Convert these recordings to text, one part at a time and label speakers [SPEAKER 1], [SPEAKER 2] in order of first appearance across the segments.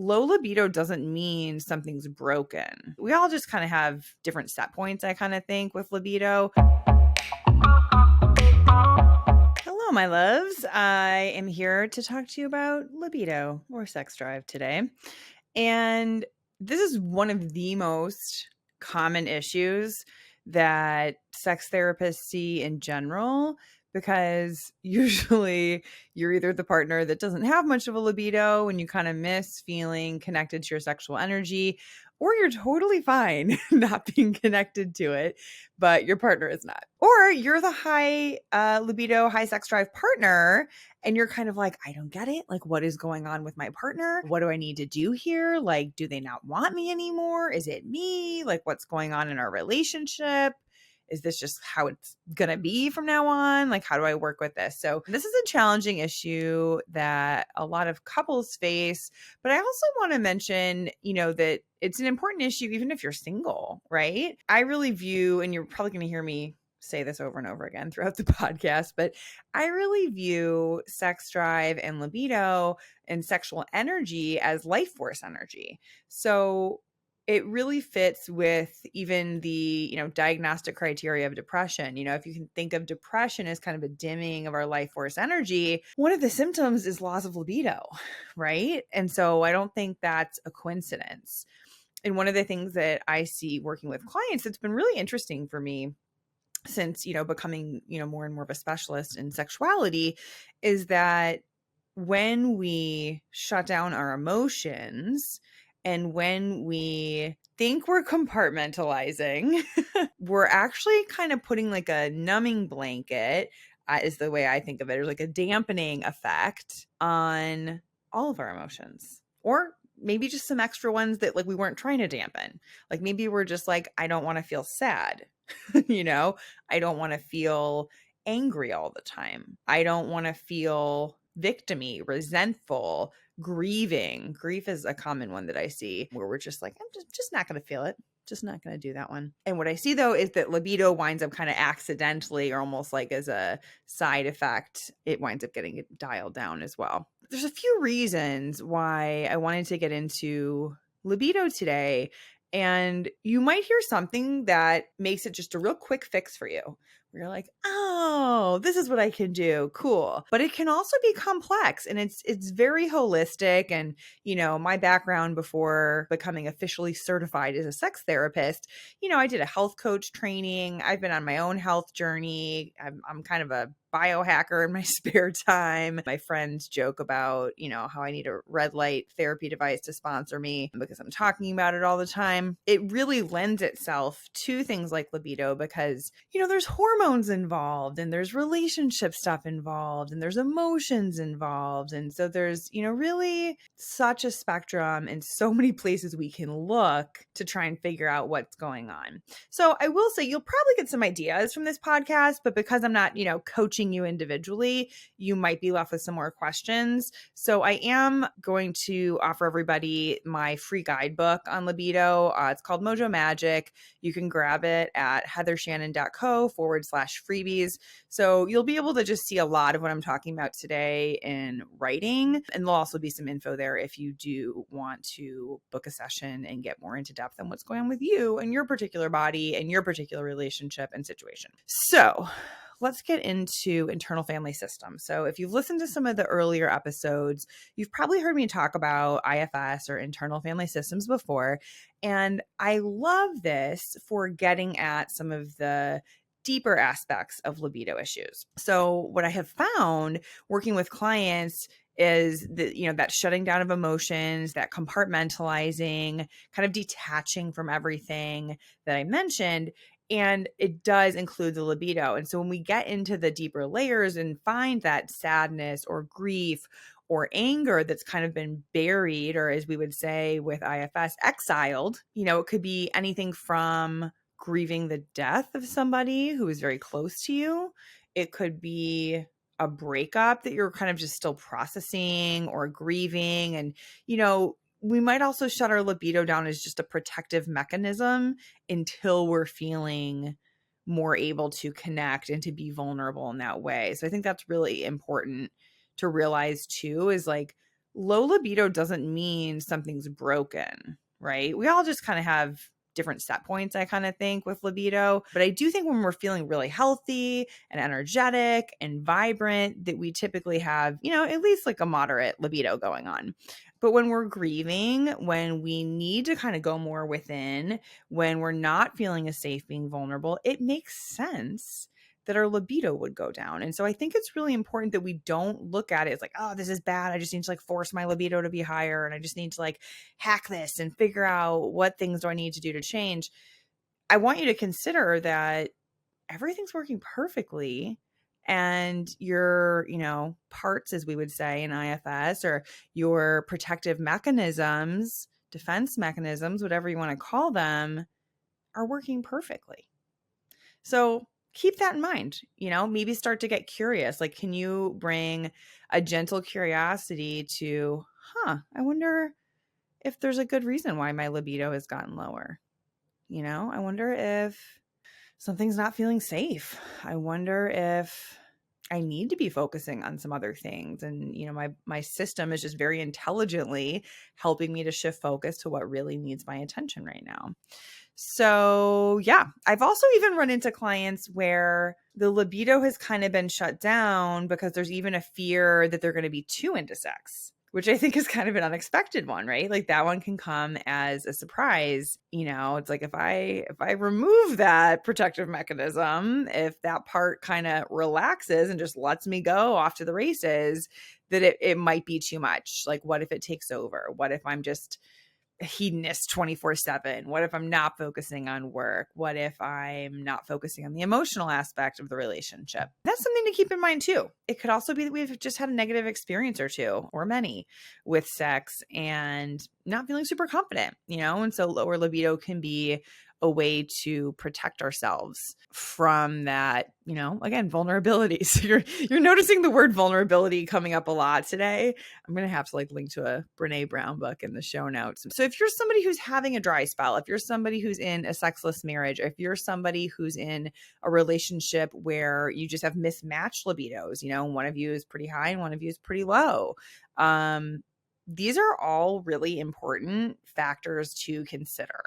[SPEAKER 1] low libido doesn't mean something's broken. We all just kind of have different set points, I kind of think, with libido. Hello, my loves. I am here to talk to you about libido or sex drive today. And this is one of the most common issues that sex therapists see in general, because usually you're either the partner that doesn't have much of a libido and you kind of miss feeling connected to your sexual energy, or you're totally fine not being connected to it, but your partner is not. Or you're the high libido, high sex drive partner, and you're kind of like, I don't get it. Like, what is going on with my partner? What do I need to do here? Like, do they not want me anymore? Is it me? Like, what's going on in our relationship? Is this just how it's going to be from now on? Like, how do I work with this? So this is a challenging issue that a lot of couples face. But I also want to mention, that it's an important issue even if you're single, right? I really view, and you're probably going to hear me say this over and over again throughout the podcast, but I really view sex drive and libido and sexual energy as life force energy. So it really fits with even the, diagnostic criteria of depression. If you can think of depression as kind of a dimming of our life force energy, one of the symptoms is loss of libido, right? And so I don't think that's a coincidence. And one of the things that I see working with clients that's been really interesting for me since, becoming, more and more of a specialist in sexuality is that when we shut down our emotions and when we think we're compartmentalizing, we're actually kind of putting like a numbing blanket, is the way I think of it, or like a dampening effect on all of our emotions. Or maybe just some extra ones that like we weren't trying to dampen. Like maybe we're just like, I don't want to feel sad. I don't want to feel angry all the time. I don't want to feel victimy, resentful, grieving. Grief is a common one that I see where we're just like, I'm just not going to feel it. Just not going to do that one. And what I see though is that libido winds up kind of accidentally, or almost like as a side effect, it winds up getting dialed down as well. There's a few reasons why I wanted to get into libido today. And you might hear something that makes it just a real quick fix for you. You're like, oh, this is what I can do. Cool. But it can also be complex, and it's very holistic. And, my background before becoming officially certified as a sex therapist, I did a health coach training. I've been on my own health journey. I'm kind of a biohacker in my spare time. My friends joke about, how I need a red light therapy device to sponsor me because I'm talking about it all the time. It really lends itself to things like libido because, there's hormones involved and there's relationship stuff involved and there's emotions involved. And so there's, really such a spectrum and so many places we can look to try and figure out what's going on. So I will say you'll probably get some ideas from this podcast, but because I'm not, coaching you individually, you might be left with some more questions. So I am going to offer everybody my free guidebook on libido. It's called Mojo Magic. You can grab it at heathershannon.co/freebies. So you'll be able to just see a lot of what I'm talking about today in writing. And there'll also be some info there if you do want to book a session and get more into depth on what's going on with you and your particular body and your particular relationship and situation. So let's get into internal family system. So if you've listened to some of the earlier episodes, you've probably heard me talk about IFS or internal family systems before. And I love this for getting at some of the deeper aspects of libido issues. So what I have found working with clients is that, that shutting down of emotions, that compartmentalizing, kind of detaching from everything that I mentioned. And it does include the libido. And so when we get into the deeper layers and find that sadness or grief or anger that's kind of been buried, or as we would say with IFS, exiled, it could be anything from grieving the death of somebody who is very close to you. It could be a breakup that you're kind of just still processing or grieving. And, we might also shut our libido down as just a protective mechanism until we're feeling more able to connect and to be vulnerable in that way. So I think that's really important to realize too, is like low libido doesn't mean something's broken, right? We all just kind of have different set points, I kind of think, with libido. But I do think when we're feeling really healthy and energetic and vibrant, that we typically have, at least like a moderate libido going on. But when we're grieving, when we need to kind of go more within, when we're not feeling as safe being vulnerable, it makes sense that our libido would go down. And so I think it's really important that we don't look at it as like, oh, this is bad. I just need to like force my libido to be higher. And I just need to like hack this and figure out what things do I need to do to change. I want you to consider that everything's working perfectly. And your, parts, as we would say in IFS, or your protective mechanisms, defense mechanisms, whatever you want to call them, are working perfectly. So keep that in mind, maybe start to get curious. Like, can you bring a gentle curiosity to, I wonder if there's a good reason why my libido has gotten lower. I wonder if something's not feeling safe. I wonder if I need to be focusing on some other things. And, my system is just very intelligently helping me to shift focus to what really needs my attention right now. So yeah, I've also even run into clients where the libido has kind of been shut down because there's even a fear that they're going to be too into sex, which I think is kind of an unexpected one, right? Like that one can come as a surprise. It's like if I remove that protective mechanism, if that part kind of relaxes and just lets me go off to the races, that it might be too much. Like, what if it takes over? What if I'm just hedonist 24/7? What if I'm not focusing on work? What if I'm not focusing on the emotional aspect of the relationship? That's something to keep in mind too. It could also be that we've just had a negative experience or two or many with sex and not feeling super confident, and so lower libido can be a way to protect ourselves from that, again, vulnerability. So you're noticing the word vulnerability coming up a lot today. I'm going to have to link to a Brene Brown book in the show notes. So if you're somebody who's having a dry spell, if you're somebody who's in a sexless marriage, if you're somebody who's in a relationship where you just have mismatched libidos, one of you is pretty high and one of you is pretty low, these are all really important factors to consider.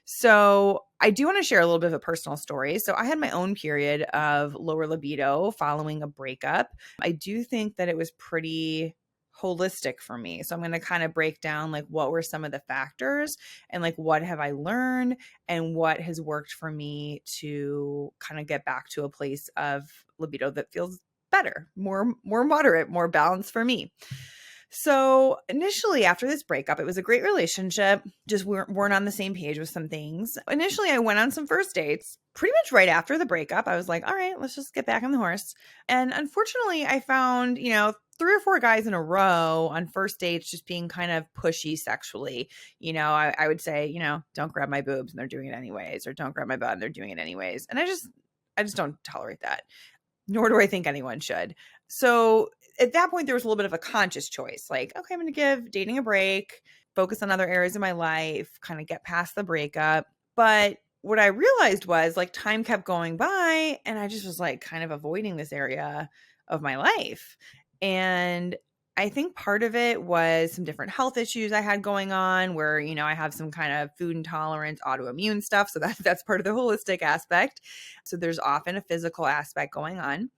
[SPEAKER 1] So I do want to share a little bit of a personal story. So I had my own period of lower libido following a breakup. I do think that it was pretty holistic for me. So I'm going to kind of break down what were some of the factors and what have I learned and what has worked for me to kind of get back to a place of libido that feels better, more moderate, more balanced for me. So initially after this breakup, it was a great relationship. Just weren't on the same page with some things. Initially, I went on some first dates pretty much right after the breakup. I was like, all right, let's just get back on the horse. And unfortunately, I found, 3 or 4 guys in a row on first dates just being kind of pushy sexually. I would say, don't grab my boobs and they're doing it anyways, or don't grab my butt and they're doing it anyways. And I just don't tolerate that. Nor do I think anyone should. So at that point, there was a little bit of a conscious choice. Like, okay, I'm going to give dating a break, focus on other areas of my life, kind of get past the breakup. But what I realized was time kept going by and I just was kind of avoiding this area of my life. And I think part of it was some different health issues I had going on where, I have some kind of food intolerance, autoimmune stuff. So that's part of the holistic aspect. So there's often a physical aspect going on.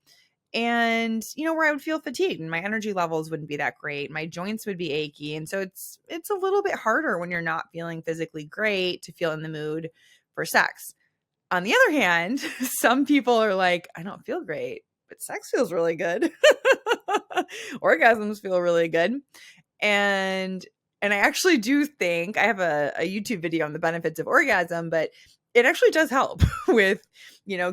[SPEAKER 1] And, where I would feel fatigued and my energy levels wouldn't be that great. My joints would be achy. And so it's a little bit harder when you're not feeling physically great to feel in the mood for sex. On the other hand, some people are like, I don't feel great, but sex feels really good. Orgasms feel really good. And I actually do think I have a YouTube video on the benefits of orgasm, but it actually does help with,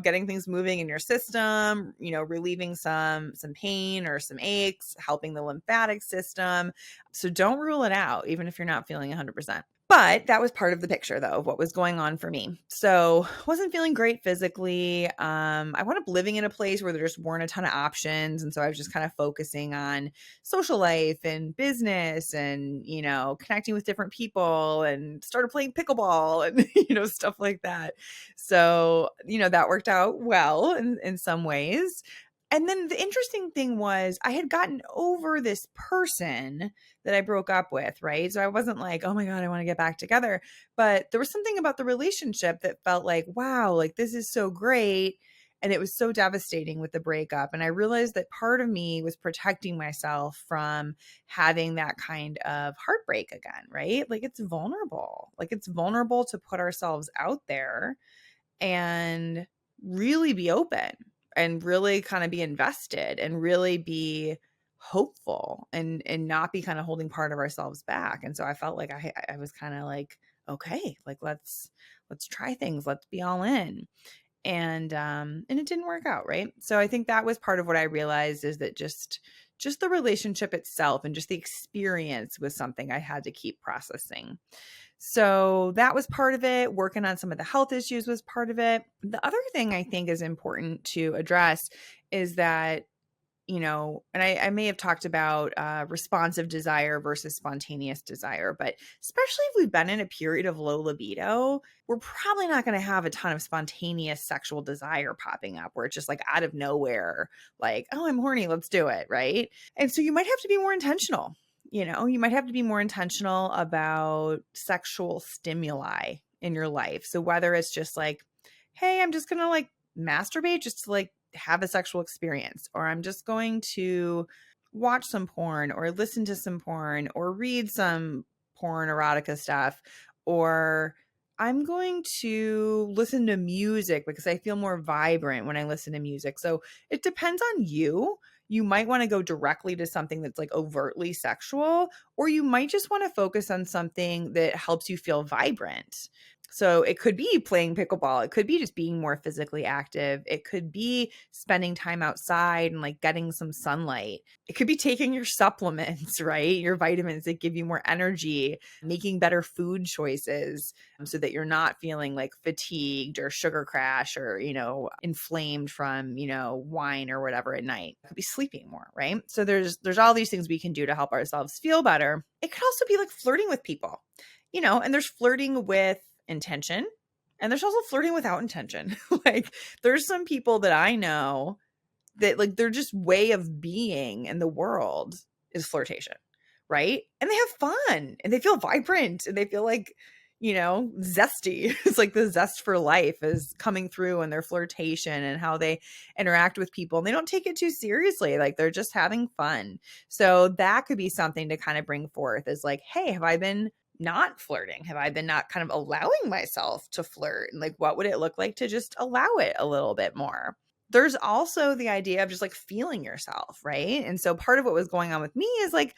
[SPEAKER 1] getting things moving in your system, relieving some pain or some aches, helping the lymphatic system. So don't rule it out, even if you're not feeling 100%. But that was part of the picture, though, of what was going on for me. So wasn't feeling great physically. I wound up living in a place where there just weren't a ton of options. And so I was just kind of focusing on social life and business and, connecting with different people and started playing pickleball and, stuff like that. So, that worked out well in some ways. And then the interesting thing was I had gotten over this person that I broke up with, right? So I wasn't like, oh my God, I want to get back together. But there was something about the relationship that felt like, wow, like this is so great. And it was so devastating with the breakup. And I realized that part of me was protecting myself from having that kind of heartbreak again, right? Like it's vulnerable. Like it's vulnerable to put ourselves out there and really be open and really kind of be invested and really be hopeful and not be kind of holding part of ourselves back. And so I felt like I was kind of like, okay, like let's try things, let's be all in. And it didn't work out, right? So I think that was part of what I realized, is that just the relationship itself and just the experience was something I had to keep processing. So that was part of it. Working on some of the health issues was part of it. The other thing I think is important to address is that, and I may have talked about responsive desire versus spontaneous desire, but especially if we've been in a period of low libido, we're probably not going to have a ton of spontaneous sexual desire popping up where it's just like out of nowhere, like, oh, I'm horny, let's do it, right? And so you might have to be more intentional. You might have to be more intentional about sexual stimuli in your life. So whether it's just like, hey, I'm just going to like masturbate just to like have a sexual experience, or I'm just going to watch some porn or listen to some porn or read some porn erotica stuff, or I'm going to listen to music because I feel more vibrant when I listen to music. So it depends on you. You might want to go directly to something that's like overtly sexual, or you might just want to focus on something that helps you feel vibrant. So it could be playing pickleball. It could be just being more physically active. It could be spending time outside and like getting some sunlight. It could be taking your supplements, right? Your vitamins that give you more energy, making better food choices so that you're not feeling like fatigued or sugar crash or, inflamed from, wine or whatever at night. It could be sleeping more, right? So there's all these things we can do to help ourselves feel better. It could also be like flirting with people, and there's flirting with intention and there's also flirting without intention. Like there's some people that I know that like their just way of being in the world is flirtation, right? And they have fun and they feel vibrant and they feel like, zesty. It's like the zest for life is coming through in their flirtation and how they interact with people, and they don't take it too seriously. Like they're just having fun. So that could be something to kind of bring forth, is like, hey, have I been not flirting? Have I been not kind of allowing myself to flirt? And like, what would it look like to just allow it a little bit more? There's also the idea of just like feeling yourself, right? And so part of what was going on with me is like,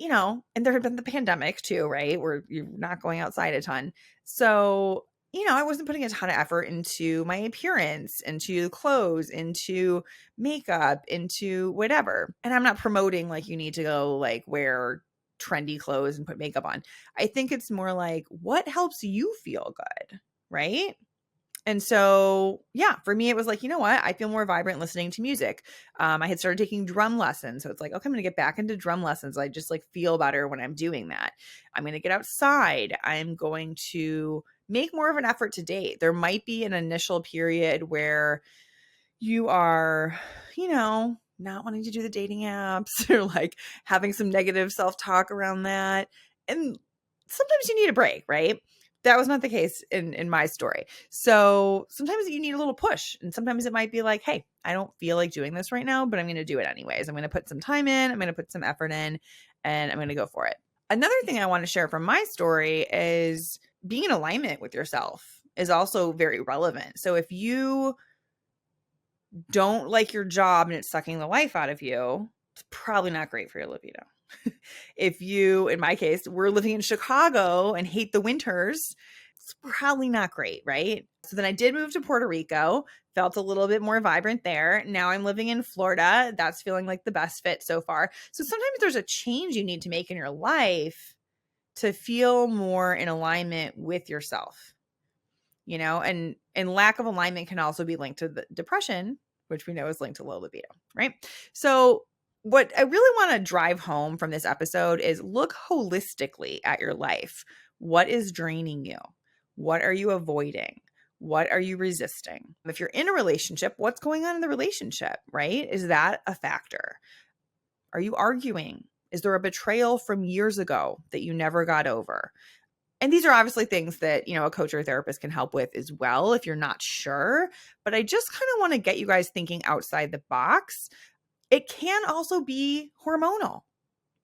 [SPEAKER 1] and there had been the pandemic too, right? Where you're not going outside a ton. So, I wasn't putting a ton of effort into my appearance, into clothes, into makeup, into whatever. And I'm not promoting like you need to go like wear trendy clothes and put makeup on. I think it's more like what helps you feel good, right? And so, yeah, for me, it was like, you know what? I feel more vibrant listening to music. I had started taking drum lessons. So it's like, okay, I'm going to get back into drum lessons. I just like feel better when I'm doing that. I'm going to get outside. I'm going to make more of an effort to date. There might be an initial period where you are, not wanting to do the dating apps or like having some negative self-talk around that. And sometimes you need a break, right? That was not the case in my story. So sometimes you need a little push, and sometimes it might be like, hey, I don't feel like doing this right now, but I'm going to do it anyways. I'm going to put some time in, I'm going to put some effort in, and I'm going to go for it. Another thing I want to share from my story is being in alignment with yourself is also very relevant. So if you don't like your job and it's sucking the life out of you, it's probably not great for your libido. If you, in my case, we're living in Chicago and hate the winters, it's probably not great, right? So then I did move to Puerto Rico, felt a little bit more vibrant there. Now I'm living in Florida. That's feeling like the best fit so far. So sometimes there's a change you need to make in your life to feel more in alignment with yourself, and lack of alignment can also be linked to the depression, which we know is linked to low libido, right? So what I really want to drive home from this episode is look holistically at your life. What is draining you? What are you avoiding? What are you resisting? If you're in a relationship, what's going on in the relationship, right? Is that a factor? Are you arguing? Is there a betrayal from years ago that you never got over? And these are obviously things that, a coach or a therapist can help with as well if you're not sure. But I just kind of want to get you guys thinking outside the box. It can also be hormonal,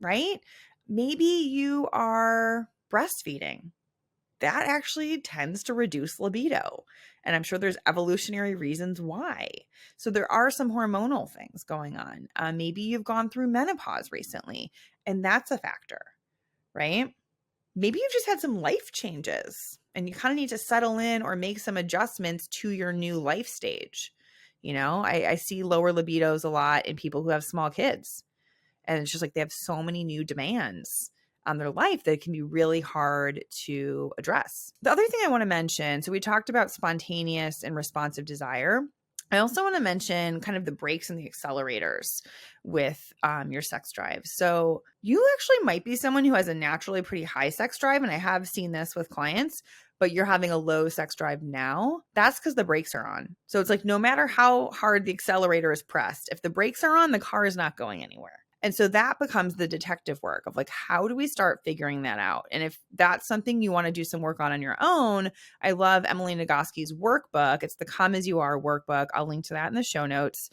[SPEAKER 1] right? Maybe you are breastfeeding. That actually tends to reduce libido. And I'm sure there's evolutionary reasons why. So there are some hormonal things going on. Maybe you've gone through menopause recently, and that's a factor, right? Maybe you've just had some life changes and you kind of need to settle in or make some adjustments to your new life stage. I see lower libidos a lot in people who have small kids. And it's just like they have so many new demands on their life that it can be really hard to address. The other thing I want to mention, so we talked about spontaneous and responsive desire. I also want to mention kind of the brakes and the accelerators with your sex drive. So you actually might be someone who has a naturally pretty high sex drive, and I have seen this with clients, but you're having a low sex drive now. That's because the brakes are on. So it's like no matter how hard the accelerator is pressed, if the brakes are on, the car is not going anywhere. And so that becomes the detective work of like, how do we start figuring that out? And if that's something you want to do some work on your own, I love Emily Nagoski's workbook. It's the Come As You Are workbook. I'll link to that in the show notes,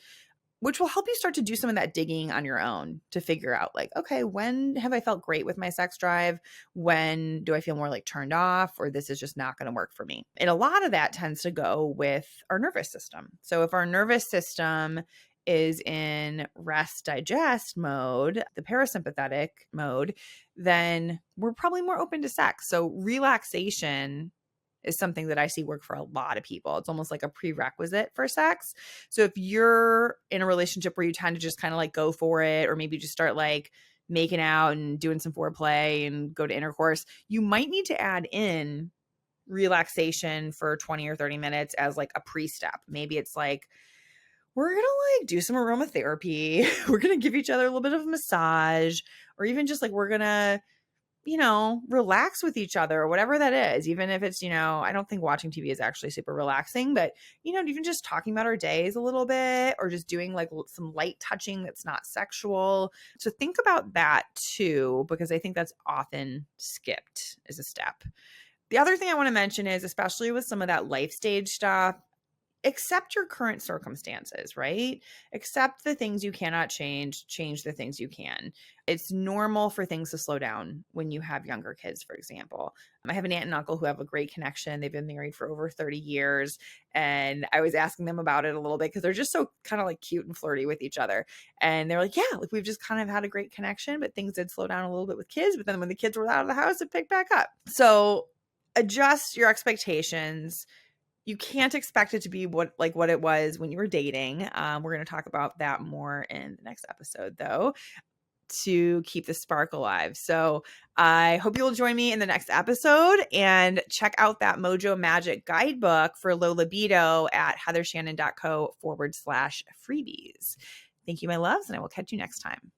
[SPEAKER 1] which will help you start to do some of that digging on your own to figure out like, okay, when have I felt great with my sex drive? When do I feel more like turned off, or this is just not going to work for me? And a lot of that tends to go with our nervous system. So if our nervous system is in rest digest mode, the parasympathetic mode, then we're probably more open to sex. So relaxation is something that I see work for a lot of people. It's almost like a prerequisite for sex. So if you're in a relationship where you tend to just kind of like go for it, or maybe just start like making out and doing some foreplay and go to intercourse, you might need to add in relaxation for 20 or 30 minutes as like a pre-step. Maybe it's like, we're going to like do some aromatherapy. We're going to give each other a little bit of a massage, or even just like, we're going to, relax with each other, or whatever that is. Even if it's, I don't think watching TV is actually super relaxing, but, even just talking about our days a little bit, or just doing like some light touching that's not sexual. So think about that too, because I think that's often skipped as a step. The other thing I want to mention is, especially with some of that life stage stuff, accept your current circumstances, right? Accept the things you cannot change the things you can. It's normal for things to slow down when you have younger kids, for example. I have an aunt and uncle who have a great connection. They've been married for over 30 years. And I was asking them about it a little bit because they're just so kind of like cute and flirty with each other. And they're like, yeah, like we've just kind of had a great connection, but things did slow down a little bit with kids. But then when the kids were out of the house, it picked back up. So adjust your expectations. You can't expect it to be what it was when you were dating. We're going to talk about that more in the next episode, though, to keep the spark alive. So I hope you'll join me in the next episode and check out that Mojo Magic guidebook for low libido at heathershannon.co/freebies. Thank you, my loves, and I will catch you next time.